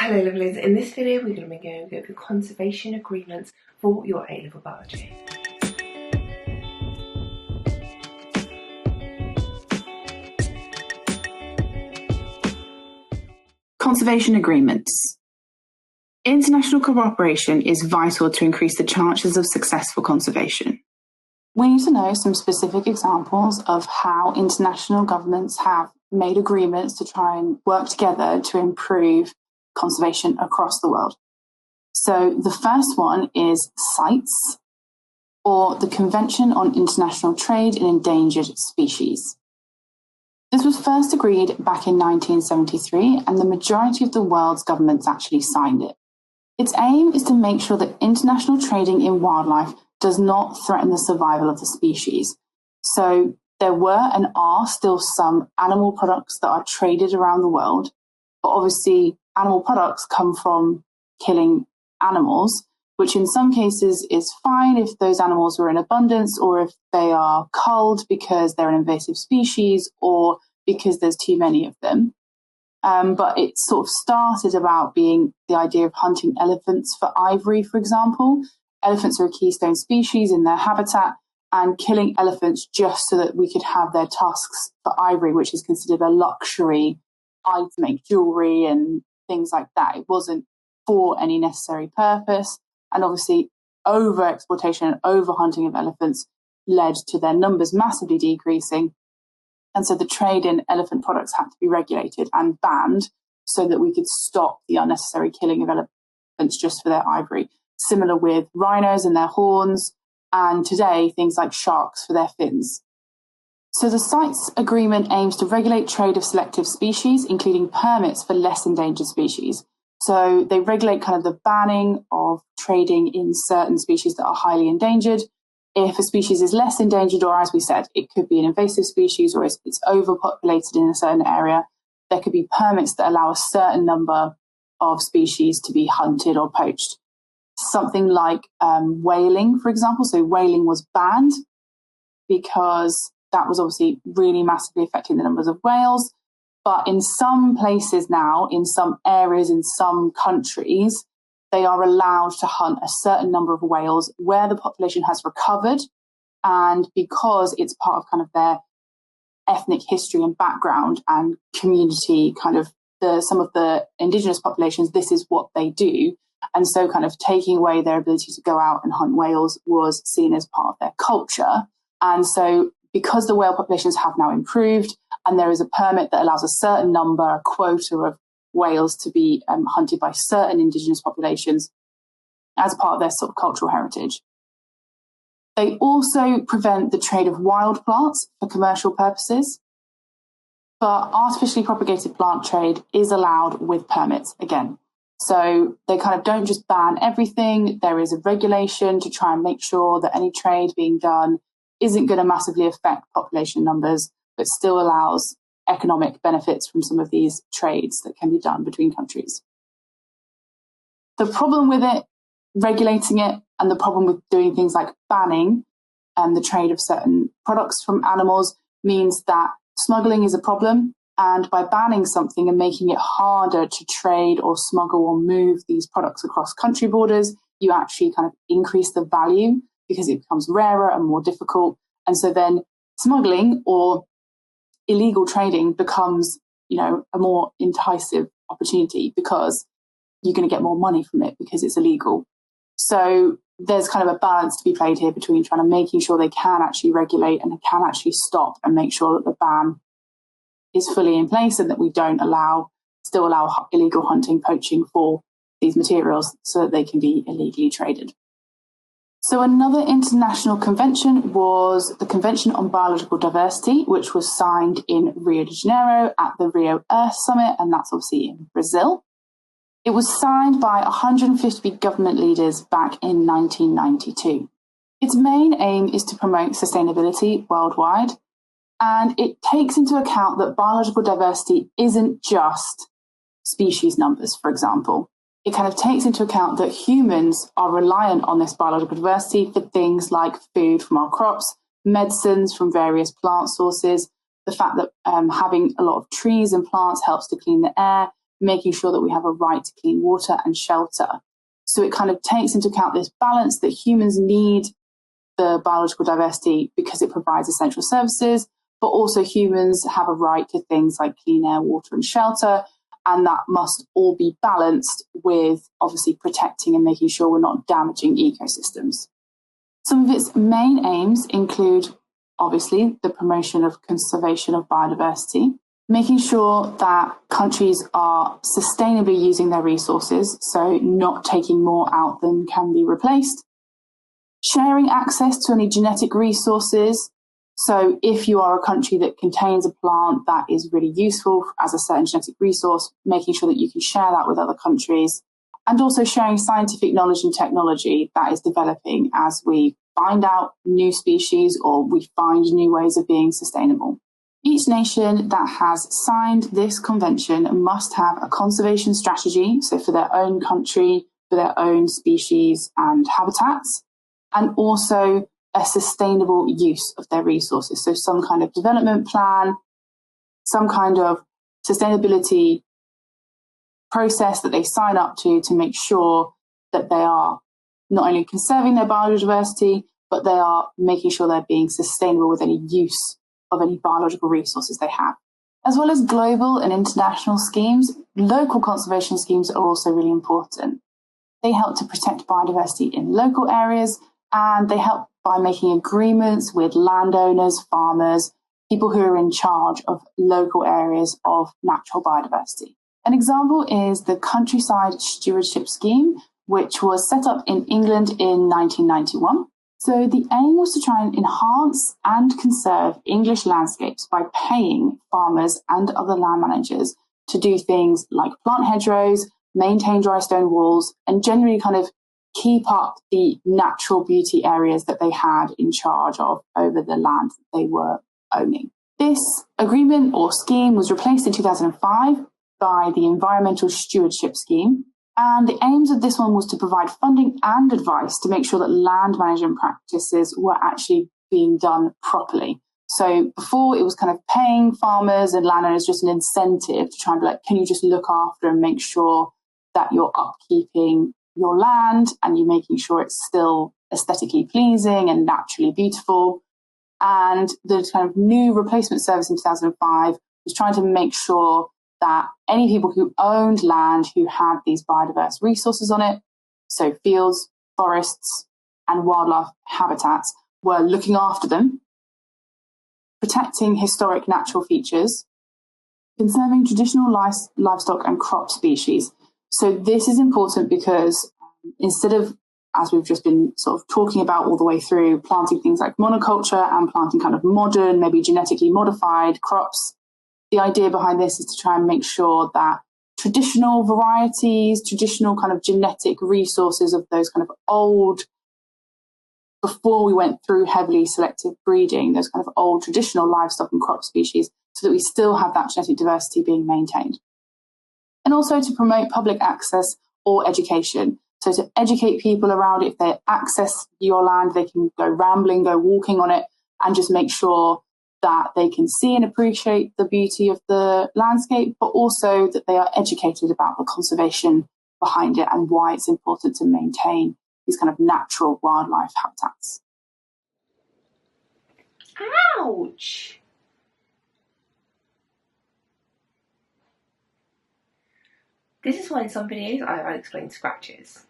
Hello lovelies, in this video we're going to be going over conservation agreements for your A-level biology. Conservation agreements. International cooperation is vital to increase the chances of successful conservation. We need to know some specific examples of how international governments have made agreements to try and work together to improve conservation across the world. So the first one is CITES, or the Convention on International Trade in Endangered Species. This was first agreed back in 1973, and the majority of the world's governments actually signed it. Its aim is to make sure that international trading in wildlife does not threaten the survival of the species. So there were and are still some animal products that are traded around the world, but obviously animal products come from killing animals, which in some cases is fine if those animals are in abundance or if they are culled because they're an invasive species or because there's too many of them. But it sort of started about being the idea of hunting elephants for ivory, for example. Elephants are a keystone species in their habitat, and killing elephants just so that we could have their tusks for ivory, which is considered a luxury item to make jewelry and things like that. It wasn't for any necessary purpose. And obviously over-exploitation and over-hunting of elephants led to their numbers massively decreasing. And so the trade in elephant products had to be regulated and banned so that we could stop the unnecessary killing of elephants just for their ivory. Similar with rhinos and their horns, and today things like sharks for their fins. So the CITES agreement aims to regulate trade of selective species, including permits for less endangered species. So they regulate kind of the banning of trading in certain species that are highly endangered. If a species is less endangered, or as we said, it could be an invasive species or it's overpopulated in a certain area, there could be permits that allow a certain number of species to be hunted or poached. Something like whaling, for example. So whaling was banned because that was obviously really massively affecting the numbers of whales. But in some places now, in some areas, in some countries, they are allowed to hunt a certain number of whales where the population has recovered. And because it's part of kind of their ethnic history and background and community, kind of some of the indigenous populations, this is what they do. And so kind of taking away their ability to go out and hunt whales was seen as part of their culture. And so because the whale populations have now improved and there is a permit that allows a certain number, a quota of whales to be hunted by certain indigenous populations as part of their sort of cultural heritage. They also prevent the trade of wild plants for commercial purposes, but artificially propagated plant trade is allowed with permits again. So they kind of don't just ban everything. There is a regulation to try and make sure that any trade being done isn't going to massively affect population numbers, but still allows economic benefits from some of these trades that can be done between countries. The problem with it, regulating it, and the problem with doing things like banning the trade of certain products from animals means that smuggling is a problem. And by banning something and making it harder to trade or smuggle or move these products across country borders, you actually kind of increase the value because it becomes rarer and more difficult. And so then smuggling or illegal trading becomes, a more enticing opportunity because you're going to get more money from it because it's illegal. So there's kind of a balance to be played here between trying to making sure they can actually regulate and can actually stop and make sure that the ban is fully in place and that we don't still allow illegal hunting, poaching for these materials so that they can be illegally traded. So another international convention was the Convention on Biological Diversity, which was signed in Rio de Janeiro at the Rio Earth Summit, and that's obviously in Brazil. It was signed by 150 government leaders back in 1992. Its main aim is to promote sustainability worldwide, and it takes into account that biological diversity isn't just species numbers, for example. It kind of takes into account that humans are reliant on this biological diversity for things like food from our crops, medicines from various plant sources, the fact that having a lot of trees and plants helps to clean the air, making sure that we have a right to clean water and shelter. So it kind of takes into account this balance that humans need the biological diversity because it provides essential services, but also humans have a right to things like clean air, water and shelter, and that must all be balanced with obviously protecting and making sure we're not damaging ecosystems. Some of its main aims include obviously the promotion of conservation of biodiversity, making sure that countries are sustainably using their resources, so not taking more out than can be replaced, sharing access to any genetic resources. So if you are a country that contains a plant that is really useful as a certain genetic resource, making sure that you can share that with other countries, and also sharing scientific knowledge and technology that is developing as we find out new species or we find new ways of being sustainable. Each nation that has signed this convention must have a conservation strategy, so for their own country, for their own species and habitats, and also a sustainable use of their resources. So some kind of development plan, some kind of sustainability process that they sign up to make sure that they are not only conserving their biodiversity, but they are making sure they're being sustainable with any use of any biological resources they have. As well as global and international schemes, local conservation schemes are also really important. They help to protect biodiversity in local areas, and they help by making agreements with landowners, farmers, people who are in charge of local areas of natural biodiversity. An example is the Countryside Stewardship Scheme, which was set up in England in 1991. So the aim was to try and enhance and conserve English landscapes by paying farmers and other land managers to do things like plant hedgerows, maintain dry stone walls, and generally kind of keep up the natural beauty areas that they had in charge of over the land that they were owning. This agreement or scheme was replaced in 2005 by the Environmental Stewardship Scheme. And the aims of this one was to provide funding and advice to make sure that land management practices were actually being done properly. So before it was kind of paying farmers and landowners just an incentive to try and be like, can you just look after and make sure that you're upkeeping your land and you're making sure it's still aesthetically pleasing and naturally beautiful. And the kind of new replacement service in 2005 was trying to make sure that any people who owned land who had these biodiverse resources on it, so fields, forests, and wildlife habitats, were looking after them, protecting historic natural features, conserving traditional livestock and crop species. So this is important because instead of, as we've just been sort of talking about all the way through, planting things like monoculture and planting kind of modern, maybe genetically modified crops, the idea behind this is to try and make sure that traditional varieties, traditional kind of genetic resources of those kind of old, before we went through heavily selective breeding, those kind of old traditional livestock and crop species, so that we still have that genetic diversity being maintained. And also to promote public access or education. So to educate people around it, if they access your land, they can go rambling, go walking on it, and just make sure that they can see and appreciate the beauty of the landscape, but also that they are educated about the conservation behind it and why it's important to maintain these kind of natural wildlife habitats. Ouch! This is why in some videos I'll explain scratches.